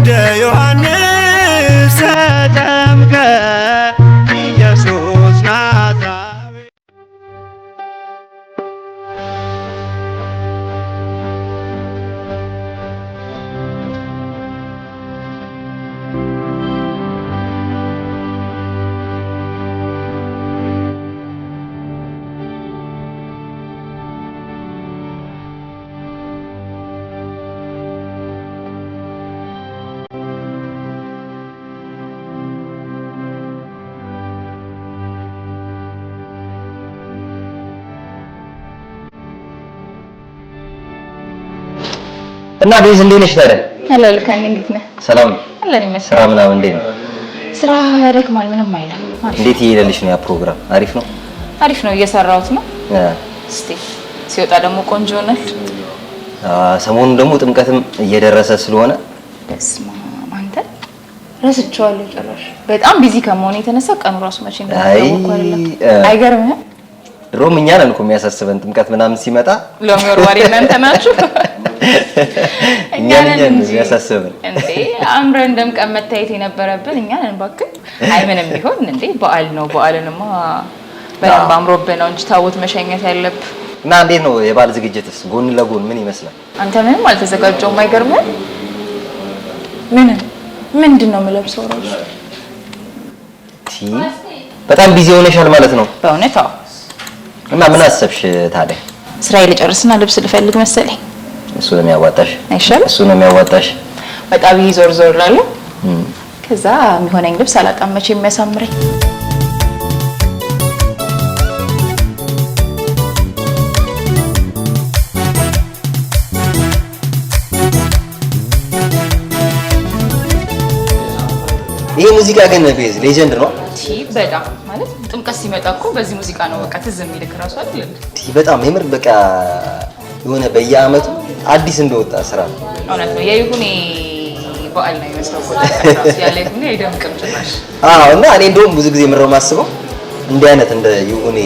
ወልደ ዮሐንስ ተጠምቀ ኢየሱስ ናዝራዊ። እና ቤዝ እንዴት ነሽ ታዲያ? ሄሎ ልካኝ እንዴት ነህ? ሰላም አለን ይመስል ስራ ምናምን እንዴት ነው? ስራ ያደክማል ምንም አይልም። እንዴት እየሄደልሽ ነው? ያ ፕሮግራም አሪፍ ነው? አሪፍ ነው እየሰራሁት ነው። እስቲ ሲወጣ ደግሞ ቆንጆ ነው። ሰሞኑን ደግሞ ጥምቀትም እየደረሰ ስለሆነ በስማ አንተ ረስቼዋለሁ ጭራሽ። በጣም ቢዚ ከመሆን የተነሳ ቀኑ ራሱ መቼ እንደሆነ አይገርምህም? ድሮም እኛ ነን እኮ የሚያሳስበን ጥምቀት ምናምን ሲመጣ ሎሚ ወርዋሪ እናንተ ናችሁ። እኛ ነን የሚያሳስበን እንዴ አምረን ደምቀን መታየት የነበረብን እኛ ነን። እባክህ አይ ምንም ቢሆን እንዴ በዓል ነው። በዓልንማ በደንብ አምሮብን ነው እንጂ ታቦት መሸኘት ያለብህ። እና እንዴት ነው የበዓል ዝግጅትስ? ጎን ለጎን ምን ይመስላል? አንተ ምንም አልተዘጋጀውም? አይገርምህም? ምንድን ነው የምለብሰው ራሱ? በጣም ቢዚ ሆነሻል ማለት ነው በእውነት? አዎ። እና ምን አሰብሽ ታዲያ? ስራዬ ልጨርስና ልብስ ልፈልግ መሰለኝ። እሱ ነው የሚያዋጣሽ? አይሻልም? እሱ ነው የሚያዋጣሽ። በቃ ቢዚ ዞር ዞር እላለሁ። ከዛ የሚሆነኝ ልብስ አላጣም መቼ የሚያሳምረኝ። ይሄ ሙዚቃ ግን ቤዝ ሌጀንድ ነው። በጣም ማለት ጥምቀት ሲመጣ እኮ በዚህ ሙዚቃ ነው በቃ ትዝ የሚልክ ራሱ አይደል? በጣም የምር በቃ የሆነ በየአመቱ አዲስ እንደወጣ ስራ ነው። እውነት ነው። የይሁኔ በዓል ነው የሚመስለው እኮ ራሱ ያለ ይሁኔ አይደምቅም ጭራሽ። አዎ። እና እኔ እንደውም ብዙ ጊዜ ምረው ማስበው እንዲህ አይነት እንደ ይሁኔ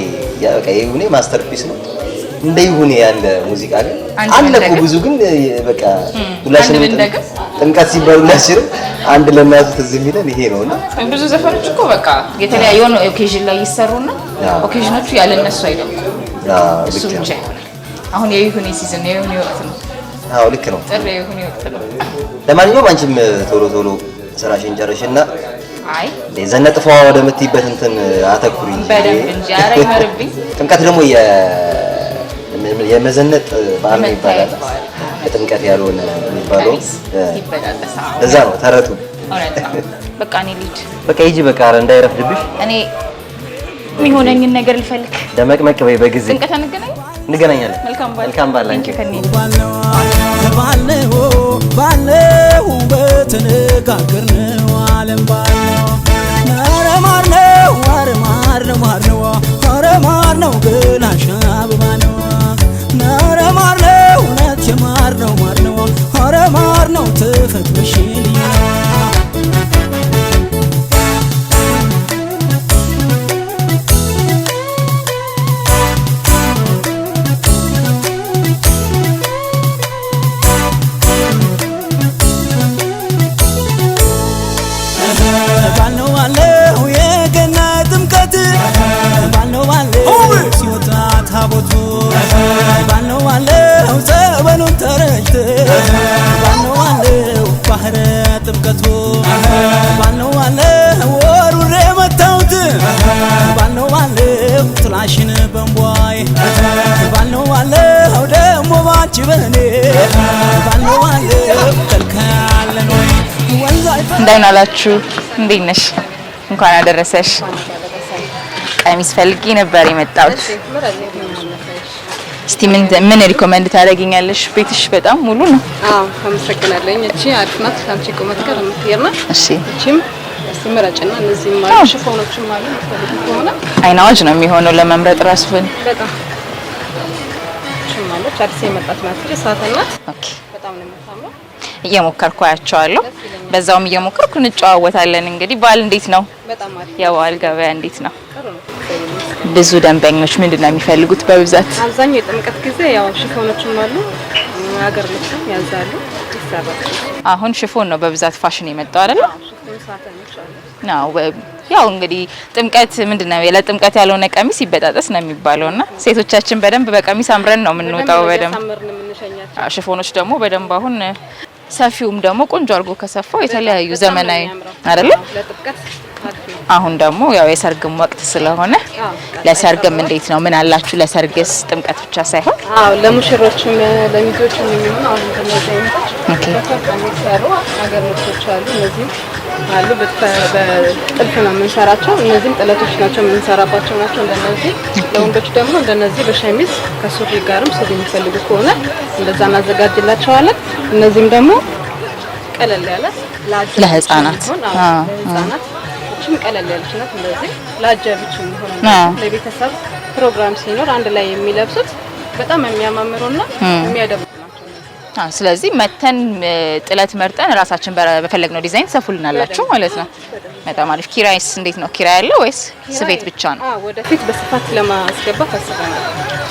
በቃ ይሁኔ ማስተርፒስ ነው። እንደ ይሁኔ ያለ ሙዚቃ ግን አለ እኮ ብዙ ግን በቃ ሁላችንም ጥምቀት ሲባል ሁላችንም አንድ ለናቱ ትዝ የሚለን ይሄ ነውና ብዙ ዘፈኖች እኮ በቃ የተለያዩ ኦኬዥን ላይ ይሰሩና ኦኬዥኖቹ ያለ እነሱ አይደምቁም። እሱ ብቻ ይሆናል። አሁን የይሁኔ ሲዝን ነው፣ የይሁኔ ወቅት ነው። አዎ ልክ ነው። ጥር የይሁኔ ወቅት ነው። ለማንኛውም አንቺም ቶሎ ቶሎ ስራሽን ጨርሽና አይ ዘነጥፋው ወደምትይበት እንትን አተኩሪ እንጂ በደንብ እንጂ ኧረ ይመርብኝ። ጥምቀት ደግሞ የመዘነጥ በዓል ነው ይባላል። በጥምቀት ያልሆነ የሚባለው ለዛ ነው ተረቱ። እውነት ነው። በቃ እኔ ልሂድ። በቃ ሂጂ በቃ እንዳይረፍድብሽ። እኔ የሚሆነኝን ነገር ልፈልግ። ደመቅመቅ በይ በጊዜ። ጥምቀት እንገናኛለን። መልካም ባል አንቺ ባለው በተነጋገርነው ዓለም ባለው ማር ነው ግን አሻብባ ነው። ማር ነው እውነት የማር ነው ማር ነው ተፈጥሮሽልኝ ታቦቱ ባለው ዘበኑን ተረጭተ ባለው ባህረ ጥምቀቱ ባለው ወሩሬ መታውት ባለው ጥላሽን በንቧይ ባለው ደሞ ባንቺ በኔ ባለው ከልካለን ወይ እንዳይናላችሁ። እንዴት ነሽ? እንኳን አደረሰሽ። ቀሚስ ፈልጌ ነበር የመጣሁት። እስቲ ምን ሪኮመንድ ታደርጊኛለሽ? ቤትሽ በጣም ሙሉ ነው። አዎ አመሰግናለሁ። እቺ አሪፍ ናት። ካንቺ ቁመት ጋር የምትሄድ ናት። እሺ እቺም ሲመረጭና እነዚህ ማለት ሽፎኖችም አሉ። ሆነ አይናዋጅ ነው የሚሆነው ለመምረጥ ራስን በጣም እቺ ማለት አዲስ የመጣች ናት። ሰዓት ናት። ኦኬ በጣም ነው የምታምረው። እየሞከርኩ አያቸዋለሁ። በዛውም እየሞከርኩ እንጨዋወታለን። እንግዲህ በዓል እንዴት ነው? በጣም አሪፍ። የበዓል ገበያ እንዴት ነው? ጥሩ ነው። ብዙ ደንበኞች ምንድን ነው የሚፈልጉት በብዛት? አብዛኛው የጥምቀት ጊዜ ያው ሽፎኖችም አሉ፣ ሀገር ልብስም ያዛሉ። ይሰራል። አሁን ሽፎን ነው በብዛት ፋሽን የመጣው አይደል? ሽፎን ሳተኖች አሉ። ያው እንግዲህ ጥምቀት ምንድነው ለጥምቀት ያልሆነ ቀሚስ ይበጣጠስ ነው የሚባለውና ሴቶቻችን በደንብ በቀሚስ አምረን ነው የምንወጣው። በደንብ ሽፎኖች ደግሞ በደንብ አሁን ሰፊውም ደግሞ ቆንጆ አድርጎ ከሰፋው የተለያዩ ዘመናዊ አይደል? አሁን ደግሞ ያው የሰርግም ወቅት ስለሆነ ለሰርግም እንዴት ነው ምን አላችሁ? ለሰርግስ ጥምቀት ብቻ ሳይሆን ለሙሽሮችም ለሚዜዎችም የሚሆኑ አሁን ከነዚህ አይነቶች የሚሰሩ ሀገር ልብሶች አሉ። እነዚህ አሉ በጥልፍ ነው የምንሰራቸው። እነዚህም ጥለቶች ናቸው የምንሰራባቸው ናቸው። እንደነዚህ ለወንዶች ደግሞ እንደነዚህ በሸሚዝ ከሱሪ ጋርም ሱሪ የሚፈልጉ ከሆነ እንደዛ እናዘጋጅላቸዋለን። እነዚህም ደግሞ ቀለል ያለ ለህፃናት ቀለል ያለች ናት። እንደዚህ ለአጃቢዎች የሚሆን ለቤተሰብ ፕሮግራም ሲኖር አንድ ላይ የሚለብሱት በጣም የሚያማምሩና የሚያደምቁ ናቸው። ስለዚህ መተን ጥለት መርጠን ራሳችን በፈለግነው ዲዛይን ሰፉልናላችሁ ማለት ነው። በጣም አሪፍ። ኪራይስ እንዴት ነው? ኪራይ አለ ወይስ ስፌት ብቻ ነው? ወደፊት በስፋት ለማስገባት አስበናል።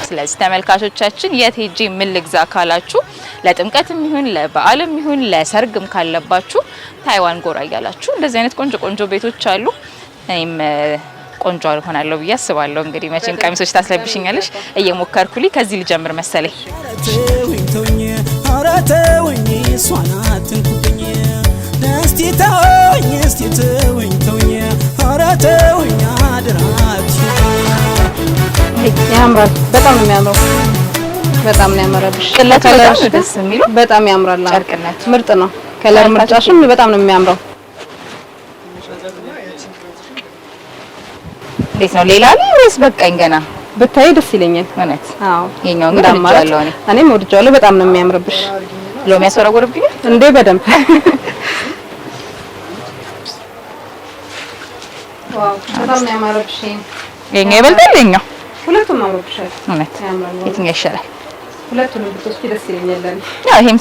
ስለዚህ ተመልካቾቻችን የት ሄጄ ምን ልግዛ ካላችሁ ለጥምቀትም ይሁን ለበዓልም ይሁን ለሰርግም ካለባችሁ ታይዋን ጎራ እያላችሁ እንደዚህ አይነት ቆንጆ ቆንጆ ቤቶች አሉ። እኔም ቆንጆ ሆናለሁ ብዬ አስባለሁ። እንግዲህ መቼም ቀሚሶች ታስለብሽኛለሽ እየሞከርኩልኝ ከዚህ ልጀምር መሰለኝ። ያምራል። በጣም ነው የሚያምረው። በጣም ነው ያመረብሽ። ቅለቱ በጣም ደስ የሚለው በጣም ያምራል። ጨርቅነት ምርጥ ነው። ከለር ምርጫሽም በጣም ነው የሚያምረው። እንዴት ነው? ሌላ ላይ ወይስ በቃኝ? ገና ብታይ ደስ ይለኛል። እውነት? አዎ። የኛው ግን አማራጭው እኔም ወድጃለሁ። በጣም ነው የሚያምርብሽ። ሎሚ ያስወረወርብኝ እንዴ? በደንብ ዋው! በጣም ነው ያማረብሽ። የኛው ይበልጣል የኛው? ሁለቱም አምሮብሻል። እውነት? የትኛው ይሻላል? ሁለቱም ብትወስጂ ደስ ይለኛል። ያው ይሄም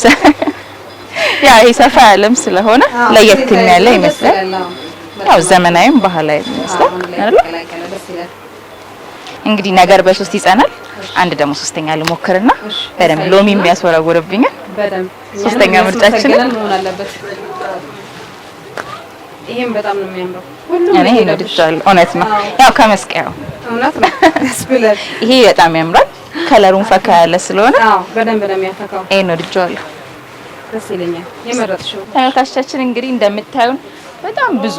ይሄ ሰፋ ያለም ስለሆነ ለየት የሚያለ ይመስላል። ያው ዘመናዊም ባህላዊ ይመስላል አይደል? እንግዲህ ነገር በሶስት ይጸናል። አንድ ደግሞ ሶስተኛ ልሞክርና በደንብ ሎሚ የሚያስወረውርብኛል። በደንብ ሶስተኛ ምርጫችን መሆን አለበት። ይሄም በጣም ነው የሚያምረው። እኔ ወድጃለሁ። እውነት ነው። ያው ከመስቀያው እውነት ነው ደስ ብሏል። ይሄ በጣም ያምራል። ከለሩን ፈካ ያለ ስለሆነ አዎ በደንብ ነው የሚያፈካው። ይሄን ወድጃለሁ። ደስ ይለኛል። የመረጥሽው ተመልካቾቻችን እንግዲህ እንደምታዩን በጣም ብዙ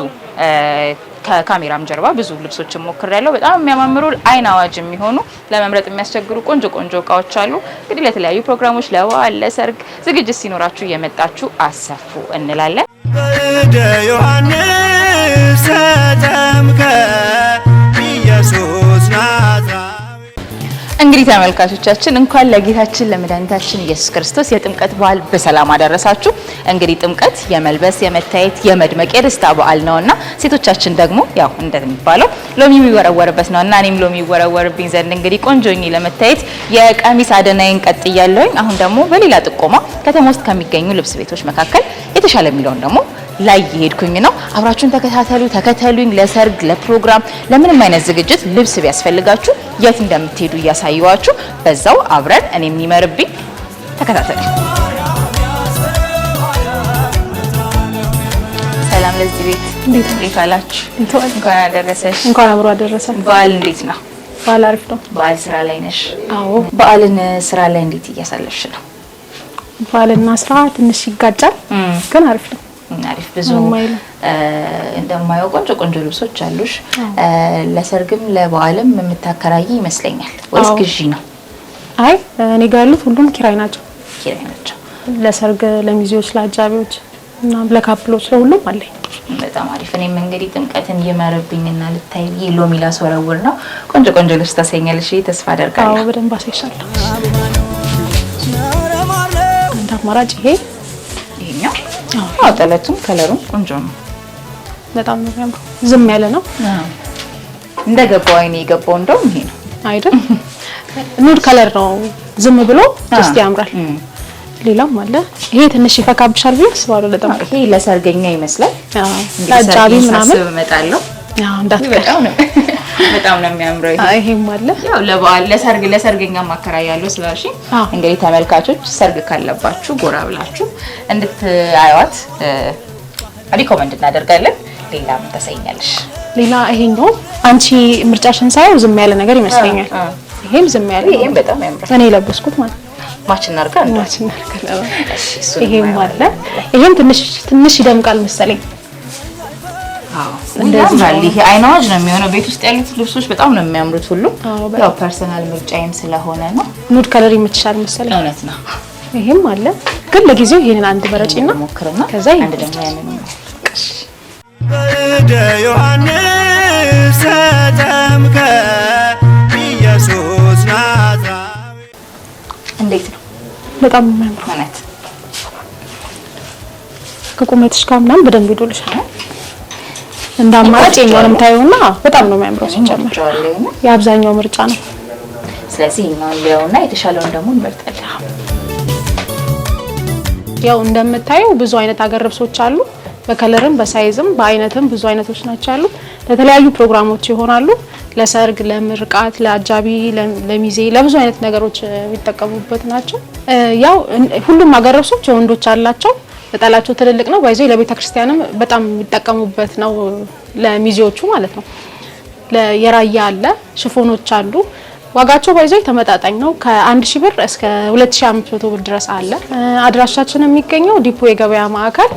ከካሜራም ጀርባ ብዙ ልብሶችን ሞክሬያለሁ። በጣም የሚያማምሩ አይን አዋጅ የሚሆኑ ለመምረጥ የሚያስቸግሩ ቆንጆ ቆንጆ እቃዎች አሉ። እንግዲህ ለተለያዩ ፕሮግራሞች ለበዓል፣ ለሰርግ ዝግጅት ሲኖራችሁ እየመጣችሁ አሰፉ እንላለን። በእደ ዮሐንስ ተጠምቀ ኢየሱስ ናዝራዊ። እንግዲህ ተመልካቾቻችን እንኳን ለጌታችን ለመድኃኒታችን ኢየሱስ ክርስቶስ የጥምቀት በዓል በሰላም አደረሳችሁ። እንግዲህ ጥምቀት የመልበስ የመታየት የመድመቅ የደስታ በዓል ነውና ሴቶቻችን ደግሞ ያው እንደሚባለው ሎሚ የሚወረወርበት ነውና እኔም ሎሚ ይወረወርብኝ ዘንድ እንግዲህ ቆንጆኝ ለመታየት የቀሚስ አደናይን ቀጥያለሁኝ። አሁን ደግሞ በሌላ ጥቆማ ከተማ ውስጥ ከሚገኙ ልብስ ቤቶች መካከል የተሻለ የሚለውን ደግሞ ላይ እየሄድኩኝ ነው። አብራችሁን ተከተሉኝ። ለሰርግ፣ ለፕሮግራም፣ ለምንም አይነት ዝግጅት ልብስ ቢያስፈልጋችሁ የት እንደምትሄዱ እያሳየዋችሁ በዛው አብረን እኔ የሚመርብኝ ተከታተሉ። ሰላም ለዚህ ቤት። እንዴት አላችሁ? እንኳን አደረሰሽ። እንኳን አብሮ አደረሰን። በዓል እንዴት ነው? በዓል አሪፍ ነው። በዓል ስራ ላይ ነሽ? አዎ። በዓልን ስራ ላይ እንዴት እያሳለፍሽ ነው? በዓልና ስራ ትንሽ ይጋጫል፣ ግን አሪፍ ነው። አሪፍ። ብዙ እንደማየው ቆንጆ ቆንጆ ልብሶች አሉሽ። ለሰርግም ለበዓልም የምታከራይ ይመስለኛል ወይስ ግዢ ነው? አይ እኔ ጋር ያሉት ሁሉም ኪራይ ናቸው። ኪራይ ናቸው። ለሰርግ፣ ለሚዜዎች፣ ለአጃቢዎች እና ለካፕሎች ለሁሉም አለኝ። በጣም አሪፍ። እኔም እንግዲህ ጥምቀትን ይመርብኝና ልታይ ሎሚ ላስወረውር ነው። ቆንጆ ቆንጆ ልብስ ታሳይኛለሽ ተስፋ አደርጋለሁ። አዎ በደንብ አሳይሻለሁ። አንድ አማራጭ ይሄኛው አዎ ጥለቱም ከለሩም ቆንጆ ነው። በጣም ነው የሚያምረው። ዝም ያለ ነው። እንደገባው አይኔ የገባው እንደውም ይሄ ነው አይደል? ኑድ ከለር ነው። ዝም ብሎ ደስ ያምራል። ሌላም አለ። ይሄ ትንሽ ይፈካብሻል ብዬ አስባለሁ። ለጣም ይሄ ለሰርገኛ ይመስላል። ለአጃቢ ምናምን እመጣለሁ። እንዳትቀር በጣም ነው የሚያምረው። ይሄም አለ ያው ለበዓል ለሰርገኛ ማከራይ ያለው ስላልሽ እንግዲህ ተመልካቾች ሰርግ ካለባችሁ ጎራ ብላችሁ እንድታዩት ሪኮመንድ እናደርጋለን። ሌላ ምን ተሰኛለሽ? ሌላ ይሄኛው አንቺ ምርጫሽን ሳይው ዝም ያለ ነገር ይመስለኛል። ይሄም ዝም ያለ ይሄም በጣም ያምራል። እኔ ለበስኩት ማለት ማችን እናርጋ ይሄም አለ። ይሄም ትንሽ ይደምቃል መሰለኝ። እንደዚህ ይሄ አይናዋጅ ነው የሚሆነው። ቤት ውስጥ ያሉት ልብሶች በጣም ነው የሚያምሩት ሁሉ። ያው ፐርሰናል ምርጫዬም ስለሆነ ነው። ኑድ ከለር ይመችሻል መሰለኝ። እውነት ነው። ይሄም አለ ግን ለጊዜው ይሄንን አንድ መረጪና ሞክርና ከዛ አንድ ደግሞ ያንን በእደ ዮሐንስ ተጠምቀ ኢየሱስ ናዝራዊ። እንዴት ነው? በጣም የሚያምር ማለት ከቁመትሽ ጋር ምናምን በደንብ ይዶልሻል። እንደ አማራጭ የኛውንም ታዩና በጣም ነው የሚያምረው። ሲጀምር የአብዛኛው ምርጫ ነው። ስለዚህ እናውየውና የተሻለውን ደግሞ እንመርጣለን። ያው እንደምታየው ብዙ አይነት ሀገር ልብሶች አሉ። በከለርም በሳይዝም በአይነትም ብዙ አይነቶች ናቸው ያሉ። ለተለያዩ ፕሮግራሞች ይሆናሉ። ለሰርግ፣ ለምርቃት፣ ለአጃቢ፣ ለሚዜ ለብዙ አይነት ነገሮች የሚጠቀሙበት ናቸው። ያው ሁሉም ሀገር ልብሶች የወንዶች አላቸው። ነጠላቸው ትልልቅ ነው። ባይዘው ለቤተ ክርስቲያንም በጣም የሚጠቀሙበት ነው፣ ለሚዜዎቹ ማለት ነው። የራያ አለ፣ ሽፎኖች አሉ። ዋጋቸው ባይዘው ተመጣጣኝ ነው። ከ1000 ብር እስከ 2500 ብር ድረስ አለ። አድራሻችን የሚገኘው ዲፖ የገበያ ማዕከል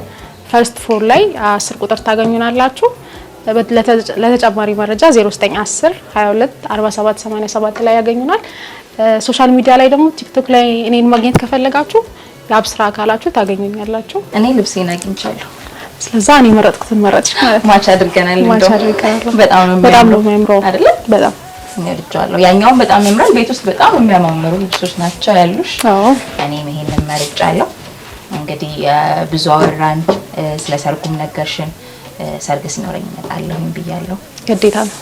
ፈርስት ፍሎር ላይ 10 ቁጥር ታገኙናላችሁ። ለተጨማሪ መረጃ 0910 22 47 87 ላይ ያገኙናል። ሶሻል ሚዲያ ላይ ደግሞ ቲክቶክ ላይ እኔን ማግኘት ከፈለጋችሁ ለአብስራ አካላችሁ ታገኙኛላችሁ። እኔ ልብሴን አግኝቻለሁ። ስለዚህ እኔ መረጥኩትን መረጥሽ ማለት ማች አድርገናል። በጣም ነው የሚያምረው አይደል? በጣም እንወድጃለሁ። ያኛውን በጣም ያምራል። ቤት ውስጥ በጣም የሚያማምሩ ልብሶች ናቸው ያሉሽ። እኔም ይሄንን መርጫለሁ። እንግዲህ ብዙ አወራን፣ ስለ ሰርጉም ነገርሽን። ሰርግ ሲኖረኝ እመጣለሁ ብያለሁ። ግዴታ ነው።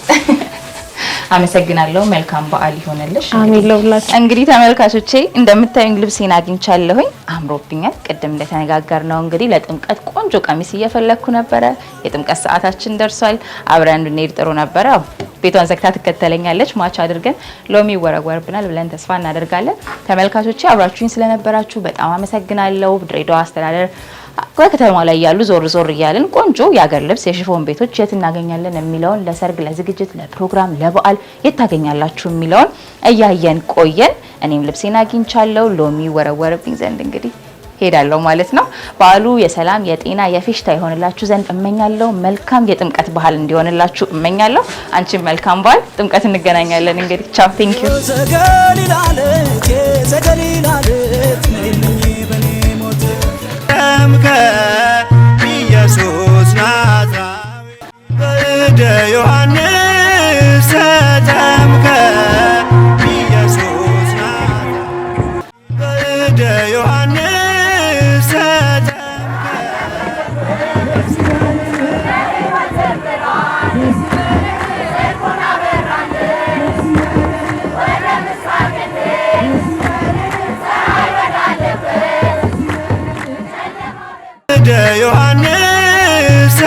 አመሰግናለሁ። መልካም በዓል ይሆንልሽ። አሜን ለሁላችሁ። እንግዲህ ተመልካቾቼ እንደምታዩኝ ልብሴን አግኝቻለሁኝ። አምሮብኛል። ቅድም እንደተነጋገርነው እንግዲህ ለጥምቀት ቆንጆ ቀሚስ እየፈለኩ ነበረ። የጥምቀት ሰዓታችን ደርሷል። አብረን እንድንሄድ ጥሩ ነበረ። ቤቷን ዘግታ ትከተለኛለች። ማች አድርገን ሎሚ ይወረወርብናል ብለን ተስፋ እናደርጋለን። ተመልካቾቼ አብራችሁኝ ስለነበራችሁ በጣም አመሰግናለሁ። ድሬዳዋ አስተዳደር ከተማ ላይ ያሉ ዞር ዞር እያልን ቆንጆ የአገር ልብስ የሽፎን ቤቶች የት እናገኛለን የሚለውን ለሰርግ፣ ለዝግጅት፣ ለፕሮግራም፣ ለበዓል የት ታገኛላችሁ የሚለውን እያየን ቆየን። እኔም ልብሴን አግኝቻለሁ። ሎሚ ወረወርብኝ ዘንድ እንግዲህ ሄዳለሁ ማለት ነው። በዓሉ የሰላም የጤና የፌሽታ ይሆንላችሁ ዘንድ እመኛለሁ። መልካም የጥምቀት ባህል እንዲሆንላችሁ እመኛለሁ። አንቺም መልካም በዓል። ጥምቀት እንገናኛለን እንግዲህ ቻው። ቴንክ ዩ ተጠምቀ ኢየሱስ ናዝራዊ በእደ ዮሐንስ ተጠምቀ ኢየሱስ ናዝራዊ በእደ ዮሐንስ ተጠምቀ ዮሐንስ